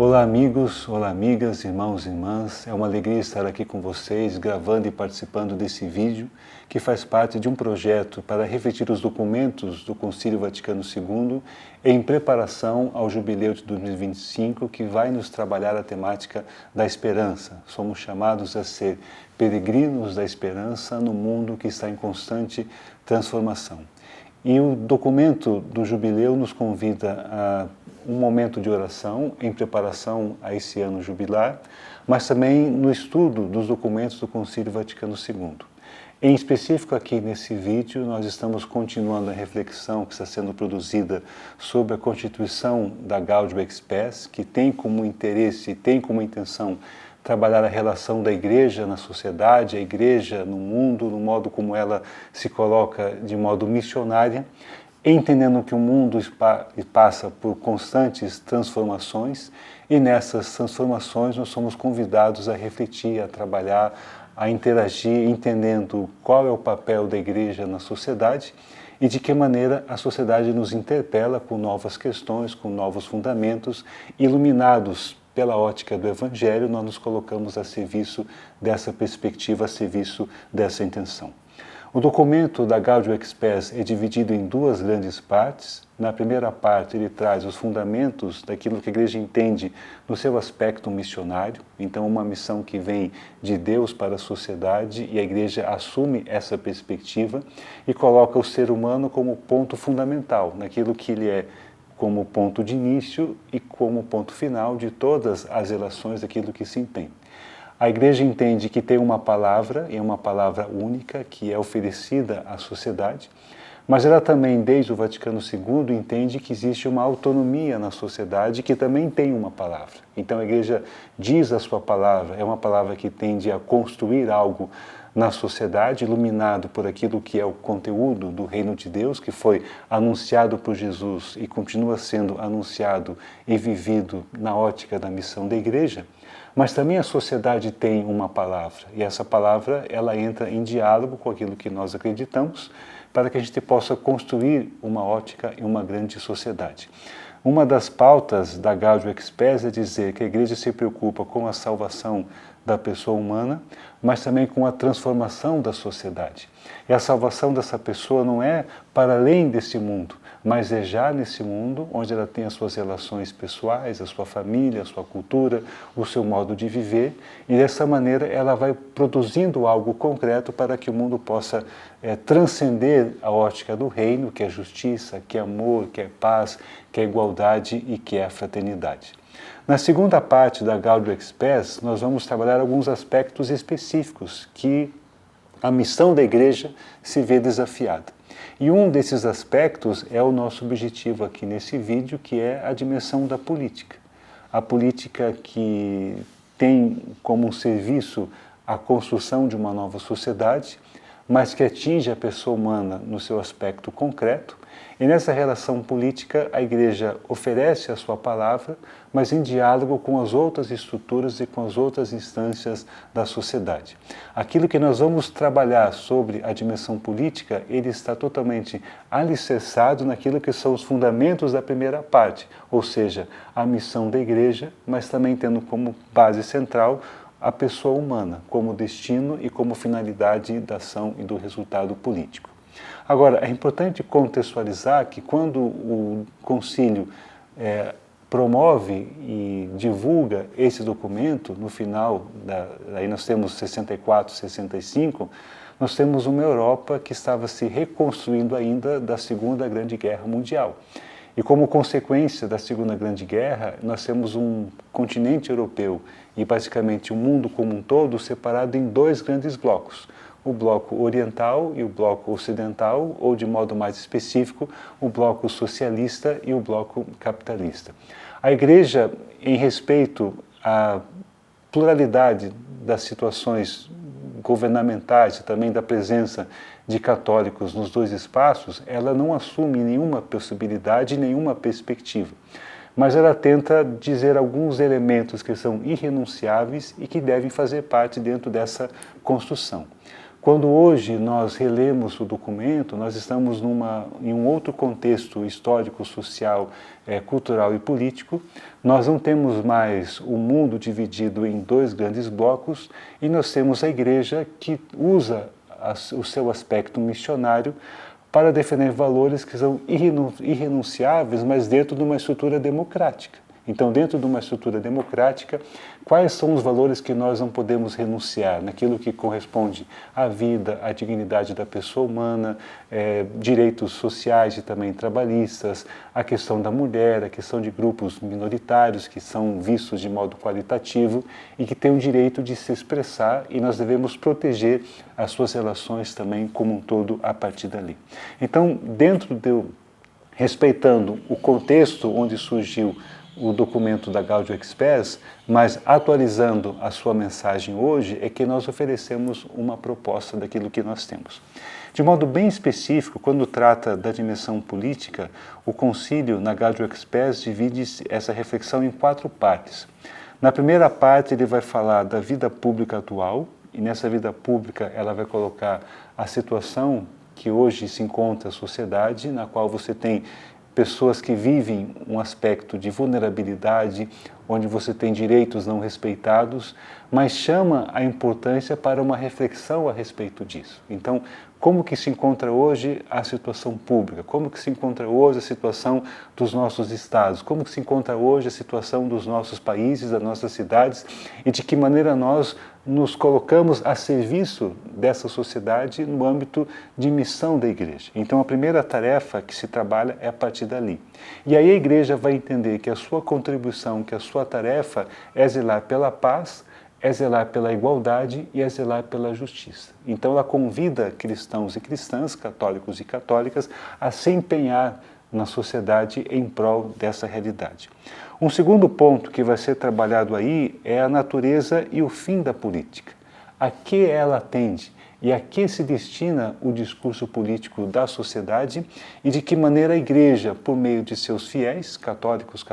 Olá amigos, olá amigas, irmãos e irmãs, é uma alegria estar aqui com vocês, gravando e participando desse vídeo que faz parte de um projeto para refletir os documentos do Concílio Vaticano II em preparação ao Jubileu de 2025 que vai nos trabalhar a temática da esperança. Somos chamados a ser peregrinos da esperança no mundo que está em constante transformação. E o documento do Jubileu nos convida a um momento de oração em preparação a esse ano jubilar, mas também no estudo dos documentos do Concílio Vaticano II. Em específico aqui nesse vídeo, nós estamos continuando a reflexão que está sendo produzida sobre a constituição da Gaudium et Spes, que tem como interesse, tem como intenção trabalhar a relação da igreja na sociedade, a igreja no mundo, no modo como ela se coloca de modo missionária, entendendo que o mundo passa por constantes transformações e nessas transformações nós somos convidados a refletir, a trabalhar, a interagir, entendendo qual é o papel da igreja na sociedade e de que maneira a sociedade nos interpela com novas questões, com novos fundamentos, iluminados pela ótica do Evangelho, nós nos colocamos a serviço dessa perspectiva, a serviço dessa intenção. O documento da Gaudium et Spes é dividido em duas grandes partes. Na primeira parte, ele traz os fundamentos daquilo que a igreja entende no seu aspecto missionário. Então, uma missão que vem de Deus para a sociedade e a igreja assume essa perspectiva e coloca o ser humano como ponto fundamental, naquilo que ele é como ponto de início e como ponto final de todas as relações daquilo que se empenha. A igreja entende que tem uma palavra, e uma palavra única, que é oferecida à sociedade, mas ela também, desde o Vaticano II, entende que existe uma autonomia na sociedade que também tem uma palavra. Então a igreja diz a sua palavra, é uma palavra que tende a construir algo na sociedade, iluminado por aquilo que é o conteúdo do reino de Deus, que foi anunciado por Jesus e continua sendo anunciado e vivido na ótica da missão da igreja. Mas também a sociedade tem uma palavra, e essa palavra ela entra em diálogo com aquilo que nós acreditamos, para que a gente possa construir uma ótica e uma grande sociedade. Uma das pautas da Gaudium et Spes é dizer que a igreja se preocupa com a salvação da pessoa humana, mas também com a transformação da sociedade. E a salvação dessa pessoa não é para além desse mundo, mas é já nesse mundo, onde ela tem as suas relações pessoais, a sua família, a sua cultura, o seu modo de viver, e dessa maneira ela vai produzindo algo concreto para que o mundo possa transcender a ótica do reino, que é justiça, que é amor, que é paz, que é igualdade e que é a fraternidade. Na segunda parte da Gaudium et Spes, nós vamos trabalhar alguns aspectos específicos que a missão da igreja se vê desafiada. E um desses aspectos é o nosso objetivo aqui nesse vídeo, que é a dimensão da política. A política que tem como um serviço a construção de uma nova sociedade, mas que atinge a pessoa humana no seu aspecto concreto. E nessa relação política, a igreja oferece a sua palavra, mas em diálogo com as outras estruturas e com as outras instâncias da sociedade. Aquilo que nós vamos trabalhar sobre a dimensão política, ele está totalmente alicerçado naquilo que são os fundamentos da primeira parte, ou seja, a missão da igreja, mas também tendo como base central a pessoa humana, como destino e como finalidade da ação e do resultado político. Agora, é importante contextualizar que quando o concílio promove e divulga esse documento, no final, aí nós temos 64, 65, nós temos uma Europa que estava se reconstruindo ainda da Segunda Grande Guerra Mundial. E como consequência da Segunda Grande Guerra, nós temos um continente europeu e basicamente o mundo como um todo separado em dois grandes blocos. O bloco oriental e o bloco ocidental, ou de modo mais específico, o bloco socialista e o bloco capitalista. A igreja, em respeito à pluralidade das situações governamentais e também da presença de católicos nos dois espaços, ela não assume nenhuma possibilidade, nenhuma perspectiva. Mas ela tenta dizer alguns elementos que são irrenunciáveis e que devem fazer parte dentro dessa construção. Quando hoje nós relemos o documento, nós estamos em um outro contexto histórico, social, cultural e político. Nós não temos mais o mundo dividido em dois grandes blocos e nós temos a Igreja que usa o seu aspecto missionário para defender valores que são irrenunciáveis, mas dentro de uma estrutura democrática. Então, dentro de uma estrutura democrática, quais são os valores que nós não podemos renunciar naquilo que corresponde à vida, à dignidade da pessoa humana, direitos sociais e também trabalhistas, a questão da mulher, a questão de grupos minoritários que são vistos de modo qualitativo e que têm o direito de se expressar e nós devemos proteger as suas relações também como um todo a partir dali. Então, respeitando o contexto onde surgiu o documento da Gaudium et Spes, mas atualizando a sua mensagem hoje, é que nós oferecemos uma proposta daquilo que nós temos. De modo bem específico, quando trata da dimensão política, o concílio na Gaudium et Spes divide essa reflexão em 4 partes. Na primeira parte ele vai falar da vida pública atual, e nessa vida pública ela vai colocar a situação que hoje se encontra a sociedade, na qual você tem pessoas que vivem um aspecto de vulnerabilidade, onde você tem direitos não respeitados, mas chama a importância para uma reflexão a respeito disso. Então, como que se encontra hoje a situação pública? Como que se encontra hoje a situação dos nossos estados? Como que se encontra hoje a situação dos nossos países, das nossas cidades? E de que maneira nós nos colocamos a serviço dessa sociedade no âmbito de missão da Igreja. Então, a primeira tarefa que se trabalha é a partir dali. E aí a Igreja vai entender que a sua contribuição, que a sua tarefa é zelar pela paz, é zelar pela igualdade e é zelar pela justiça. Então, ela convida cristãos e cristãs, católicos e católicas, a se empenhar na sociedade em prol dessa realidade. Um segundo ponto que vai ser trabalhado aí é a natureza e o fim da política. A que ela atende e a que se destina o discurso político da sociedade e de que maneira a Igreja, por meio de seus fiéis, católicos,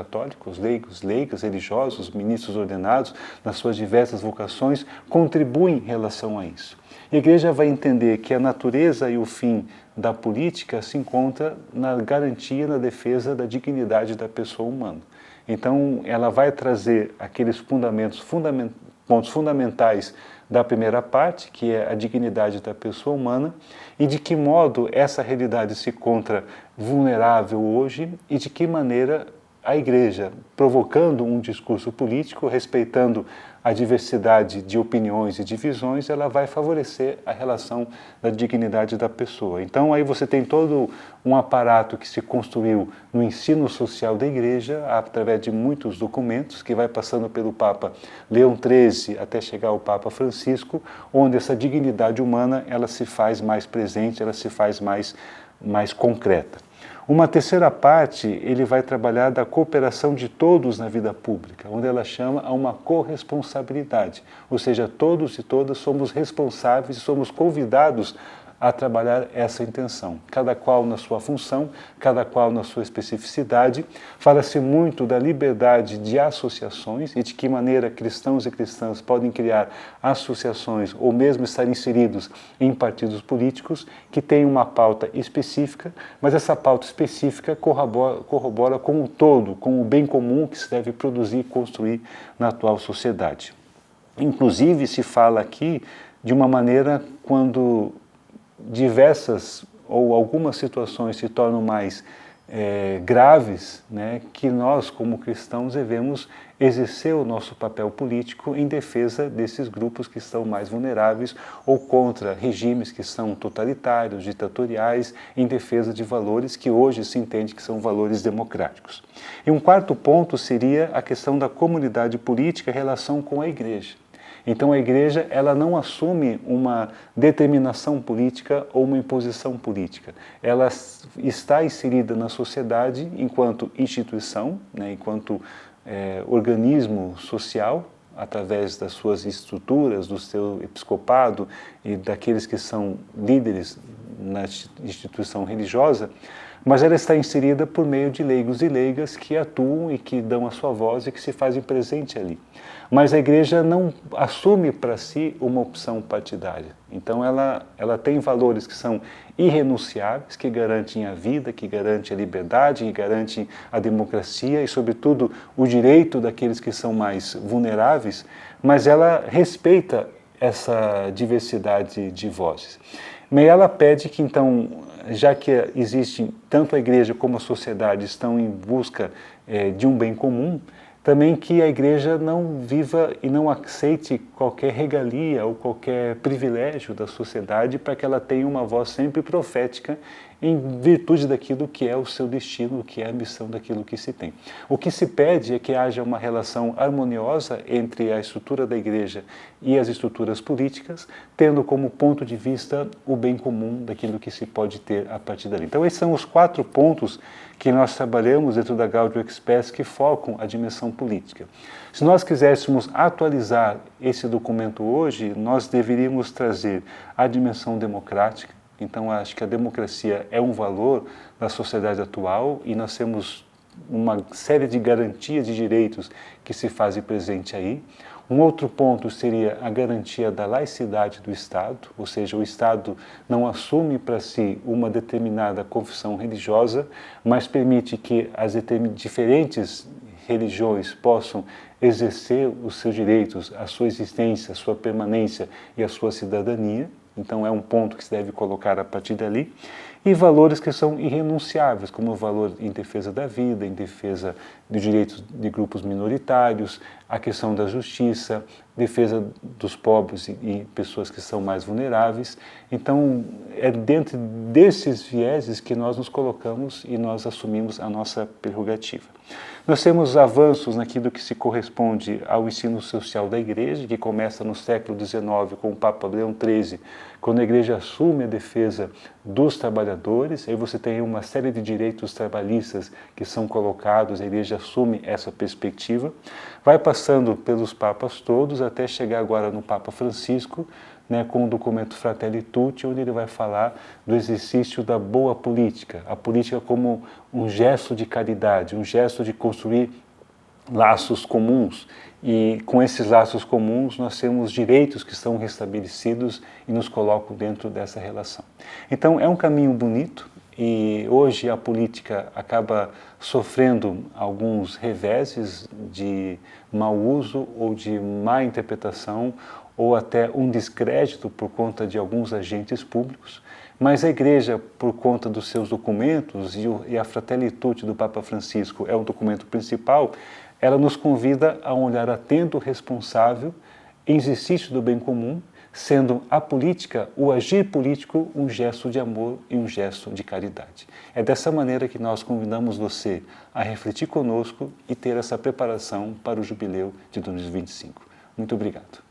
leigos, leigas, religiosos, ministros ordenados, nas suas diversas vocações, contribui em relação a isso. A Igreja vai entender que a natureza e o fim da política se encontra na garantia, na defesa da dignidade da pessoa humana. Então, ela vai trazer aqueles pontos fundamentais da primeira parte, que é a dignidade da pessoa humana, e de que modo essa realidade se encontra vulnerável hoje e de que maneira a Igreja, provocando um discurso político, respeitando a diversidade de opiniões e de visões, ela vai favorecer a relação da dignidade da pessoa. Então, aí você tem todo um aparato que se construiu no ensino social da Igreja, através de muitos documentos, que vai passando pelo Papa Leão XIII até chegar ao Papa Francisco, onde essa dignidade humana ela se faz mais presente, ela se faz mais concreta. Uma terceira parte, ele vai trabalhar da cooperação de todos na vida pública, onde ela chama a uma corresponsabilidade, ou seja, todos e todas somos responsáveis e somos convidados a trabalhar essa intenção, cada qual na sua função, cada qual na sua especificidade. Fala-se muito da liberdade de associações e de que maneira cristãos e cristãs podem criar associações ou mesmo estar inseridos em partidos políticos que têm uma pauta específica, mas essa pauta específica corrobora com o todo, com o bem comum que se deve produzir e construir na atual sociedade. Inclusive, se fala aqui de uma maneira quando diversas ou algumas situações se tornam mais graves, né, que nós, como cristãos, devemos exercer o nosso papel político em defesa desses grupos que estão mais vulneráveis ou contra regimes que são totalitários, ditatoriais, em defesa de valores que hoje se entende que são valores democráticos. E um quarto ponto seria a questão da comunidade política em relação com a Igreja. Então a Igreja ela não assume uma determinação política ou uma imposição política. Ela está inserida na sociedade enquanto instituição, né, enquanto organismo social, através das suas estruturas, do seu episcopado e daqueles que são líderes na instituição religiosa, mas ela está inserida por meio de leigos e leigas que atuam e que dão a sua voz e que se fazem presente ali. Mas a igreja não assume para si uma opção partidária. Então ela tem valores que são irrenunciáveis, que garantem a vida, que garantem a liberdade, que garantem a democracia e, sobretudo, o direito daqueles que são mais vulneráveis, mas ela respeita essa diversidade de vozes. Mas ela pede que, então, já que existe tanto a igreja como a sociedade estão em busca de um bem comum, também que a igreja não viva e não aceite qualquer regalia ou qualquer privilégio da sociedade para que ela tenha uma voz sempre profética em virtude daquilo que é o seu destino, que é a missão daquilo que se tem. O que se pede é que haja uma relação harmoniosa entre a estrutura da igreja e as estruturas políticas, tendo como ponto de vista o bem comum daquilo que se pode ter a partir dali. Então, esses são os 4 pontos que nós trabalhamos dentro da Gaudium et Spes que focam a dimensão política. Se nós quiséssemos atualizar esse documento hoje, nós deveríamos trazer a dimensão democrática. Então, acho que a democracia é um valor da sociedade atual e nós temos uma série de garantias de direitos que se fazem presente aí. Um outro ponto seria a garantia da laicidade do Estado, ou seja, o Estado não assume para si uma determinada confissão religiosa, mas permite que as diferentes religiões possam exercer os seus direitos, a sua existência, a sua permanência e a sua cidadania. Então é um ponto que se deve colocar a partir dali. E valores que são irrenunciáveis, como o valor em defesa da vida, em defesa dos direitos de grupos minoritários, a questão da justiça, defesa dos pobres e pessoas que são mais vulneráveis. Então, é dentro desses vieses que nós nos colocamos e nós assumimos a nossa prerrogativa. Nós temos avanços naquilo que se corresponde ao ensino social da Igreja, que começa no século XIX com o Papa Leão XIII, quando a Igreja assume a defesa dos trabalhadores. Aí você tem uma série de direitos trabalhistas que são colocados, a Igreja assume essa perspectiva, vai passando pelos papas todos até chegar agora no Papa Francisco, com o documento Fratelli Tutti, onde ele vai falar do exercício da boa política, a política como um gesto de caridade, um gesto de construir laços comuns, e com esses laços comuns nós temos direitos que são restabelecidos e nos colocam dentro dessa relação. Então é um caminho bonito, e hoje a política acaba sofrendo alguns reveses de mau uso ou de má interpretação ou até um descrédito por conta de alguns agentes públicos, mas a Igreja, por conta dos seus documentos, e a Fratelli Tutti do Papa Francisco é o documento principal, ela nos convida a um olhar atento, responsável, em exercício do bem comum, sendo a política, o agir político, um gesto de amor e um gesto de caridade. É dessa maneira que nós convidamos você a refletir conosco e ter essa preparação para o jubileu de 2025. Muito obrigado.